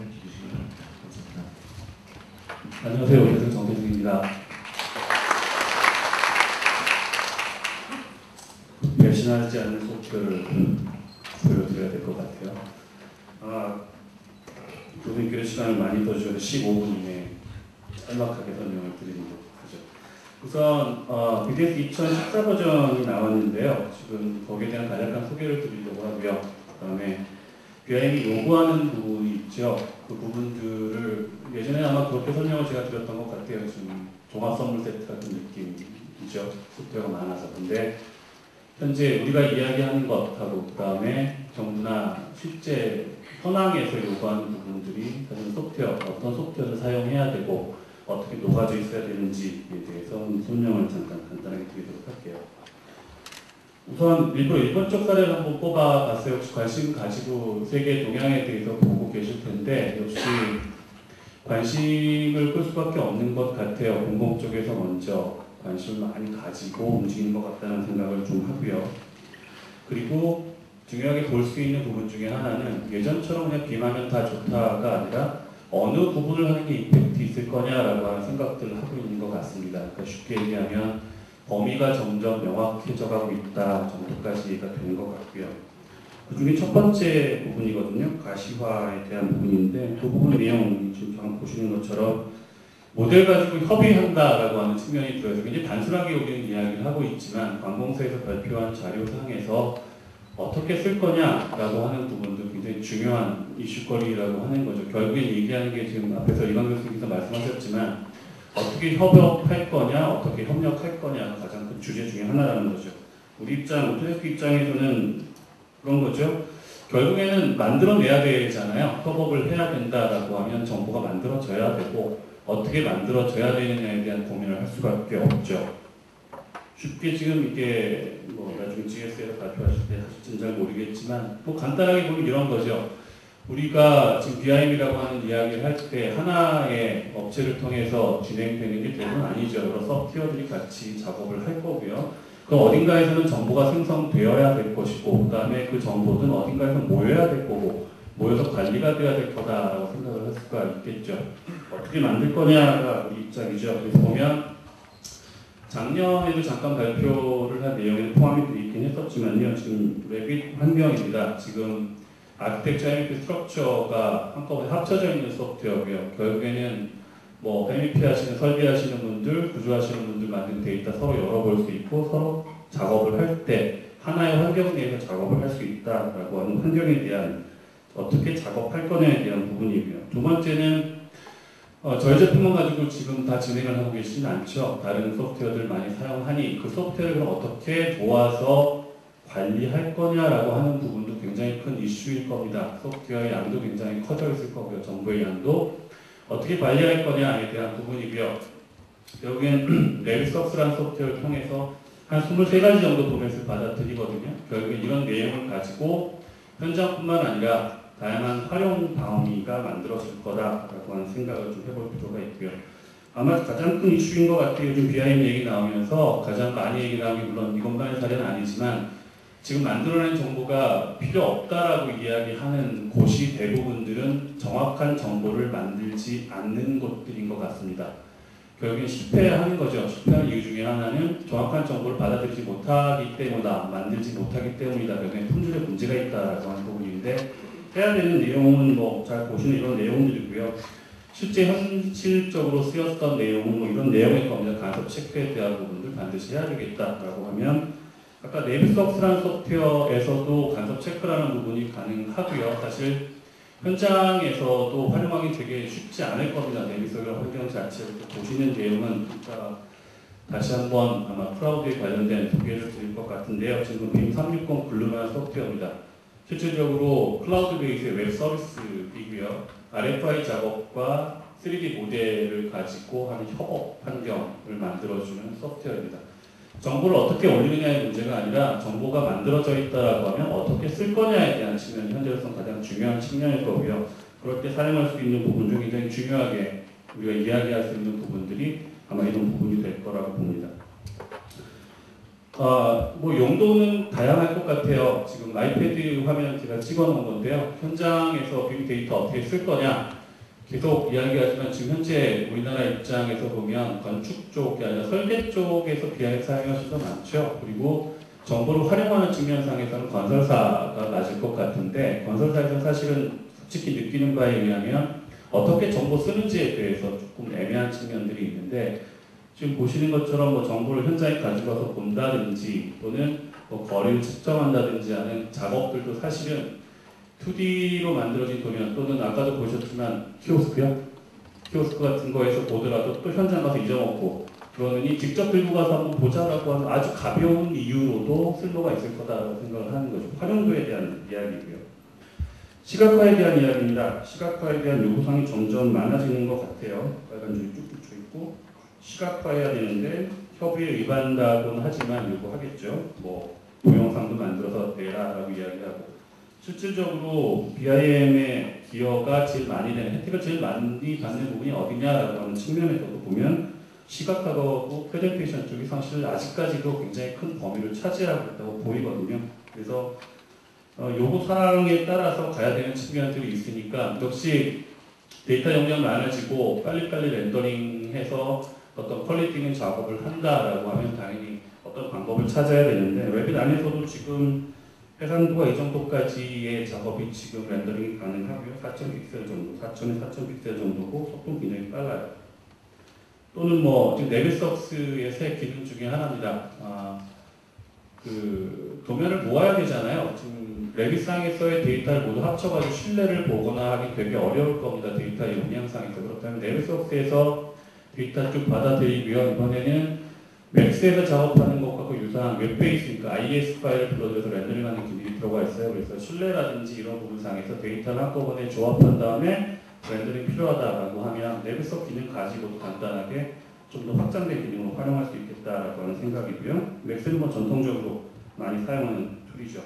해주시면 감사합니다. 안녕하세요. 오래된 정태승입니다. 배신하지 않는 소프트를 보여드려야 될 것 같아요. 두분 교육 시간을 많이 더 주셔서 15분 이내에 짤막하게 설명을 드리도록 하죠. 우선 BTS 2014 버전이 나왔는데요. 지금 거기에 대한 간략한 소개를 드리려고 하고요. 그 다음에 BIM이 요구하는 부분이 있죠. 그 부분들을 예전에 아마 그렇게 설명을 제가 드렸던 것 같아요. 지금 종합 선물 세트 같은 느낌이죠. 소프트웨어가 많아서. 근데 현재 우리가 이야기하는 것하고 그 다음에 정부나 실제 현황에서 요구하는 부분들이 사실 소프트웨어, 어떤 소프트웨어를 사용해야 되고 어떻게 녹아져 있어야 되는지에 대해서 설명을 잠깐 간단하게 드리도록 할게요. 우선 일본 쪽 사례를 한번 뽑아봤어요. 혹시 관심 가지고 세계 동향에 대해서 보고 계실 텐데 역시 관심을 끌 수밖에 없는 것 같아요. 공공 쪽에서 먼저 관심을 많이 가지고 움직이는 것 같다는 생각을 좀 하고요. 그리고 중요하게 볼 수 있는 부분 중에 하나는 예전처럼 그냥 비만은 다 좋다가 아니라 어느 부분을 하는 게 이펙트 있을 거냐라고 하는 생각들을 하고 있는 것 같습니다. 그러니까 쉽게 얘기하면 범위가 점점 명확해져 가고 있다 정도까지 이해가 되는 것 같고요. 그 중에 첫 번째 부분이거든요. 가시화에 대한 부분인데 그 부분 내용 지금 방금 보시는 것처럼 모델 가지고 협의한다라고 하는 측면이 들어서 굉장히 단순하게 우리는 이야기를 하고 있지만 관공서에서 발표한 자료상에서 어떻게 쓸 거냐라고 하는 부분도 굉장히 중요한 이슈거리라고 하는 거죠. 결국엔 얘기하는 게 지금 앞에서 이광 교수님께서 말씀하셨지만 어떻게 협업할 거냐, 어떻게 협력할 거냐가 가장 큰 주제 중에 하나라는 거죠. 우리 입장, 오토데스크 입장에서는 그런 거죠. 결국에는 만들어내야 되잖아요. 협업을 해야 된다라고 하면 정보가 만들어져야 되고 어떻게 만들어져야 되느냐에 대한 고민을 할 수밖에 없죠. 쉽게 지금 이게 뭐 나중에 GS에서 발표하실 때 하실지는 잘 모르겠지만 뭐 간단하게 보면 이런 거죠. 우리가 지금 BIM이라고 하는 이야기를 할 때 하나의 업체를 통해서 진행되는 게 대부분 아니죠. 여러 소프트웨어들이 같이 작업을 할 거고요. 그 어딘가에서는 정보가 생성되어야 될 것이고 그 다음에 그 정보는 어딘가에서 모여야 될 거고 모여서 관리가 돼야 될 거다라고 생각을 할 수가 있겠죠. 어떻게 만들 거냐가 우리 입장이죠. 그래서 보면 작년에도 잠깐 발표를 한 내용에 포함이 되어 있긴 했었지만요. 지금 랩빗 환경입니다. 지금 아키텍처, MEP 스트럭처가 한꺼번에 합쳐져 있는 소프트웨어고요. 결국에는 뭐 MEP 하시는, 설계하시는 분들, 구조하시는 분들 만든 데이터 서로 열어볼 수 있고 서로 작업을 할 때 하나의 환경 내에서 작업을 할 수 있다라고 하는 환경에 대한 어떻게 작업할 거냐에 대한 부분이고요. 두 번째는 저희 제품만 가지고 지금 다 진행을 하고 계시진 않죠. 다른 소프트웨어들 많이 사용하니 그 소프트웨어를 어떻게 모아서 관리할 거냐라고 하는 부분도 굉장히 큰 이슈일 겁니다. 소프트웨어의 양도 굉장히 커져 있을 거고요. 정보의 양도 어떻게 관리할 거냐에 대한 부분이고요. 결국엔 레빗석스라는 소프트웨어를 통해서 한 23가지 정도 도면을 받아들이거든요. 결국엔 이런 내용을 가지고 현장뿐만 아니라 다양한 활용 방위가 만들어질 거다라고 하는 생각을 좀 해볼 필요가 있고요. 아마 가장 큰 이슈인 것 같아요. 요즘 BIM 얘기 나오면서 가장 많이 얘기 나오는 게 물론 이것만의 사례는 아니지만 지금 만들어낸 정보가 필요 없다라고 이야기하는 곳이 대부분들은 정확한 정보를 만들지 않는 곳들인 것 같습니다. 결국엔 실패하는 거죠. 실패하는 이유 중에 하나는 정확한 정보를 받아들이지 못하기 때문이다. 만들지 못하기 때문이다. 결국엔 품질에 문제가 있다라고 하는 부분인데 해야 되는 내용은 뭐 잘 보시는 이런 내용들이고요. 실제 현실적으로 쓰였던 내용은 뭐 이런 내용일 겁니다. 간섭 체크에 대한 부분들 반드시 해야 되겠다라고 하면 아까 네비석스라는 소프트웨어에서도 간섭 체크라는 부분이 가능하고요. 사실 현장에서도 활용하기 되게 쉽지 않을 겁니다. 네비석스 환경 자체를 보시는 내용은 다시 한번 아마 클라우드에 관련된 소개를 드릴 것 같은데요. 지금 BIM 360 글루라는 소프트웨어입니다. 실질적으로 클라우드 베이스의 웹 서비스이고요. RFI 작업과 3D 모델을 가지고 하는 협업 환경을 만들어주는 소프트웨어입니다. 정보를 어떻게 올리느냐의 문제가 아니라 정보가 만들어져 있다라고 하면 어떻게 쓸 거냐에 대한 측면이 현재로서는 가장 중요한 측면일 거고요. 그럴 때 사용할 수 있는 부분 중 굉장히 중요하게 우리가 이야기할 수 있는 부분들이 아마 이런 부분이 될 거라고 봅니다. 뭐 용도는 다양할 것 같아요. 지금 아이패드 화면 제가 찍어 놓은 건데요. 현장에서 빅데이터 어떻게 쓸 거냐 계속 이야기하지만 지금 현재 우리나라 입장에서 보면 건축 쪽이 아니라 설계 쪽에서 BI 사용하시는 분 많죠. 그리고 정보를 활용하는 측면상에서는 건설사가 맞을 것 같은데 건설사에서는 사실은 솔직히 느끼는 바에 의하면 어떻게 정보 쓰는지에 대해서 조금 애매한 측면들이 있는데 지금 보시는 것처럼 뭐 정보를 현장에 가지고 와서 본다든지 또는 뭐 거리를 측정한다든지 하는 작업들도 사실은 2D로 만들어진 도면 또는 아까도 보셨지만 키오스크요? 키오스크 같은 거에서 보더라도 또 현장 가서 잊어먹고 그러느니 직접 들고 가서 한번 보자라고 하는 아주 가벼운 이유로도 쓸모가 있을 거다라고 생각을 하는 거죠. 활용도에 대한 이야기고요. 시각화에 대한 이야기입니다. 시각화에 대한 요구사항이 점점 많아지는 것 같아요. 빨간 줄이 쭉 붙여 있고 시각화해야 되는데 협의에 위반다고는 하지만 요구하겠죠. 뭐 동영상도 만들어서 내라라고 이야기하고 실질적으로 BIM의 기여가 제일 많이 되는 혜택을 제일 많이 받는 부분이 어디냐라고 하는 측면에서도 보면 시각화하고 프레젠테이션 쪽이 사실 아직까지도 굉장히 큰 범위를 차지하고 있다고 보이거든요. 그래서 요구사항에 따라서 가야 되는 측면들이 있으니까 역시 데이터 용량 많아지고 빨리빨리 렌더링해서 어떤 퀄리티 있는 작업을 한다라고 하면 당연히 어떤 방법을 찾아야 되는데 웹 안에서도 지금 해상도가 이 정도까지의 작업이 지금 렌더링이 가능하고요. 4,000픽셀 정도, 4,000에 4,000픽셀 정도고 속도 굉장히 빨라요. 또는 뭐 지금 네비서스의 새 기능 중에 하나입니다. 그 도면을 모아야 되잖아요. 지금 레빗상에서의 데이터를 모두 합쳐가지고 신뢰를 보거나 하기 되게 어려울 겁니다. 데이터 용량상에서. 그렇다면 네비서스에서 데이터 쭉 받아들이고요. 이번에는 맥스에서 작업하는 것과 유사한 웹베이스니까 IS 파일을 불러들여서 렌더링하는 기능이 들어가 있어요. 그래서 신뢰라든지 이런 부분상에서 데이터를 한꺼번에 조합한 다음에 렌더링 필요하다라고 하면 네비서스 기능 가지고도 간단하게 좀 더 확장된 기능으로 활용할 수 있겠다라고 하는 생각이고요. 맥스는 뭐 전통적으로 많이 사용하는 툴이죠.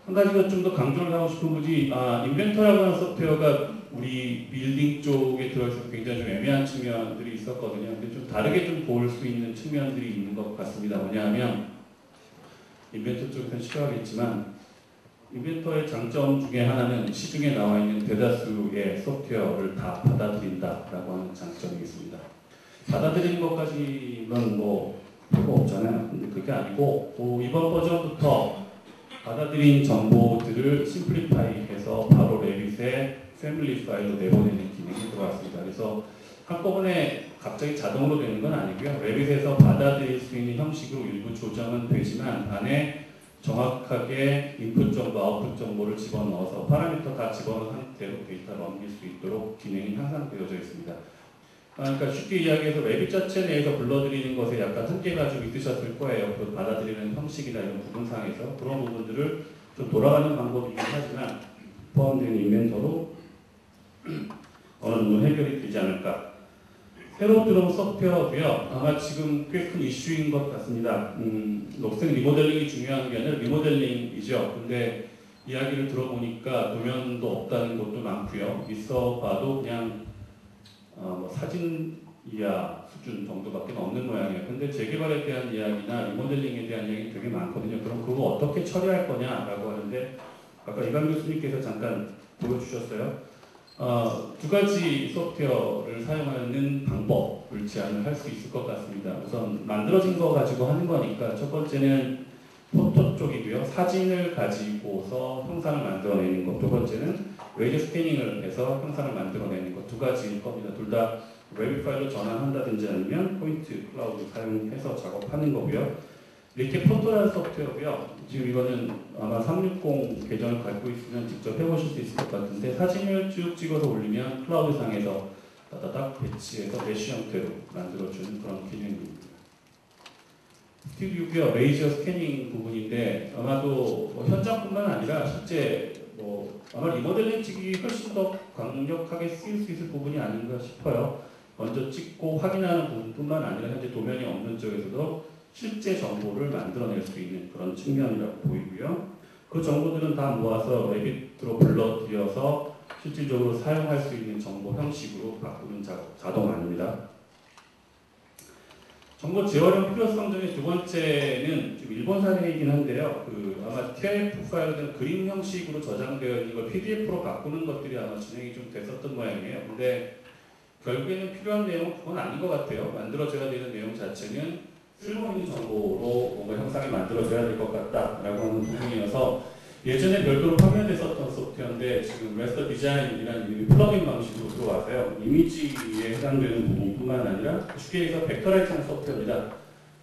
한 가지가 좀 더 강조를 하고 싶은 부분이 인벤터라고 하는 소프트웨어가 우리 빌딩 쪽에 들어있어서 굉장히 좀 애매한 측면들이 있었거든요. 근데 좀 다르게 좀 볼 수 있는 측면들이 있는 것 같습니다. 뭐냐면 인벤터 쪽에서는 싫어하겠지만 인벤터의 장점 중에 하나는 시중에 나와 있는 대다수의 소프트웨어를 다 받아들인다라고 하는 장점이 있습니다. 받아들이는 것까지는 뭐 별거 없잖아요. 근데 그게 아니고 이번 버전부터 받아들인 정보들을 심플리파이해서 바로 레빗에 패밀리 파일로 내보내는 기능이 들어왔습니다. 그래서 한꺼번에 갑자기 자동으로 되는 건 아니고요. 레빗에서 받아들일 수 있는 형식으로 일부 조정은 되지만 안에 정확하게 인풋 정보, 아웃풋 정보를 집어넣어서 파라미터 다 집어넣은 상태로 데이터를 넘길 수 있도록 기능이 향상되어져 있습니다. 그러니까 쉽게 이야기해서 레빗 자체 내에서 불러들이는 것에 약간 한계가 좀 있으셨을 거예요. 그 받아들이는 형식이나 이런 부분상에서 그런 부분들을 좀 돌아가는 방법이긴 하지만 포함된 인벤터로 어느 정도 해결이 되지 않을까. 새로 들어온 소프트웨어도요. 아마 지금 꽤 큰 이슈인 것 같습니다. 녹색 리모델링이 중요한 게 아니라 리모델링이죠. 근데 이야기를 들어보니까 도면도 없다는 곳도 많고요. 있어 봐도 그냥 뭐 사진 이하 수준 정도밖에 없는 모양이에요. 근데 재개발에 대한 이야기나 리모델링에 대한 이야기 되게 많거든요. 그럼 그거 어떻게 처리할 거냐라고 하는데 아까 이강 교수님께서 잠깐 보여주셨어요. 두 가지 소프트웨어를 사용하는 방법을 제안을 할 수 있을 것 같습니다. 우선 만들어진 거 가지고 하는 거니까 첫 번째는 포토 쪽이고요. 사진을 가지고서 형상을 만들어내는 것. 두 번째는 웨이저 스캐닝을 해서 형상을 만들어내는 것. 두 가지일 겁니다. 둘 다 웹 파일로 전환한다든지 아니면 포인트 클라우드 사용해서 작업하는 거고요. 이렇게 포토라는 소프트웨어고요. 지금 이거는 아마 360 계정을 갖고 있으면 직접 해보실 수 있을 것 같은데 사진을 쭉 찍어서 올리면 클라우드 상에서 따다닥 배치해서 메쉬 형태로 만들어주는 그런 기능입니다. 스튜디오고요. 레이저 스캐닝 부분인데 아마도 뭐 현장뿐만 아니라 실제 뭐 아마 리모델링 찍이 훨씬 더 강력하게 쓰일 수 있을 부분이 아닌가 싶어요. 먼저 찍고 확인하는 부분뿐만 아니라 현재 도면이 없는 쪽에서도 실제 정보를 만들어낼 수 있는 그런 측면이라고 보이고요. 그 정보들은 다 모아서 레빗으로 불러들여서 실질적으로 사용할 수 있는 정보 형식으로 바꾸는 작업, 자동 아닙니다. 정보 재활용 필요성 중에 두 번째는 좀 일본 사례이긴 한데요. 아마 TIF 파일을 된 그림 형식으로 저장되어 있는 걸 PDF로 바꾸는 것들이 아마 진행이 좀 됐었던 모양이에요. 근데 결국에는 필요한 내용은 그건 아닌 것 같아요. 만들어져야 되는 내용 자체는 쓸모있는 정보로 뭔가 형상이 만들어져야 될 것 같다라고 하는 부분이어서 예전에 별도로 판매됐었던 소프트웨어인데 지금 레스터 디자인이라는 플러그인 방식으로 들어와서요. 이미지에 해당되는 부분뿐만 아니라 쉽게 해서 벡터라이징 소프트웨어입니다.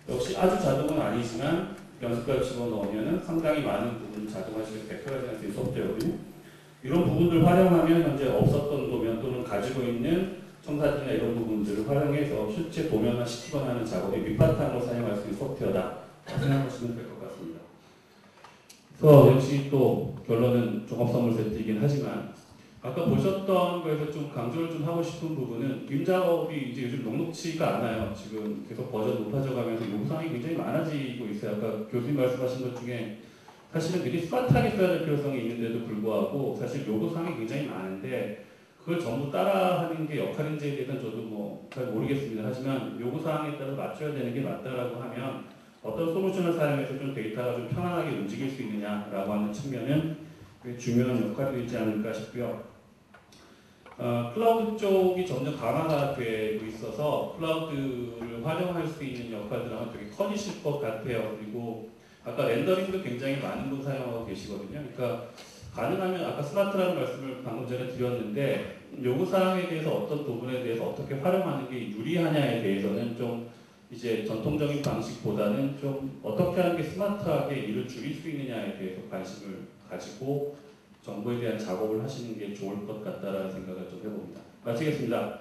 역시 아주 자동은 아니지만 연습까지 집어넣으면 상당히 많은 부분을 자동화시켜서 벡터라이징 할 수 있는 소프트웨어거든요. 이런 부분들을 활용하면 현재 없었던 도면 또는 가지고 있는 청사진이나 이런 부분들을 활용해서 실제 도면화 시키거나 하는 작업에 밑바탕으로 사용할 수 있는 소프트웨어다 생각하시면 될 것 같습니다. 그래서 역시 또 결론은 종합선물 세트이긴 하지만 아까 보셨던 거에서 좀 강조를 좀 하고 싶은 부분은 빔 작업이 이제 요즘 녹록치가 않아요. 지금 계속 버전 높아져 가면서 요구사항이 굉장히 많아지고 있어요. 아까 교수님 말씀하신 것 중에 사실은 되게 스마트하게 써야 될 필요성이 있는데도 불구하고 사실 요구사항이 굉장히 많은데 그걸 전부 따라하는 게 역할인지에 대해서는 저도 뭐 잘 모르겠습니다. 하지만 요구사항에 따라 맞춰야 되는 게 맞다라고 하면 어떤 솔루션을 사용해서 좀 데이터가 좀 편안하게 움직일 수 있느냐라고 하는 측면은 중요한 역할이 되지 않을까 싶고요. 클라우드 쪽이 점점 강화가 되고 있어서 클라우드를 활용할 수 있는 역할들 아마 되게 커지실 것 같아요. 그리고 아까 렌더링도 굉장히 많은 분 사용하고 계시거든요. 그러니까 가능하면 아까 스마트라는 말씀을 방금 전에 드렸는데 요구사항에 대해서 어떤 부분에 대해서 어떻게 활용하는 게 유리하냐에 대해서는 좀 이제 전통적인 방식보다는 좀 어떻게 하는 게 스마트하게 일을 줄일 수 있느냐에 대해서 관심을 가지고 정보에 대한 작업을 하시는 게 좋을 것 같다라는 생각을 좀 해봅니다. 마치겠습니다.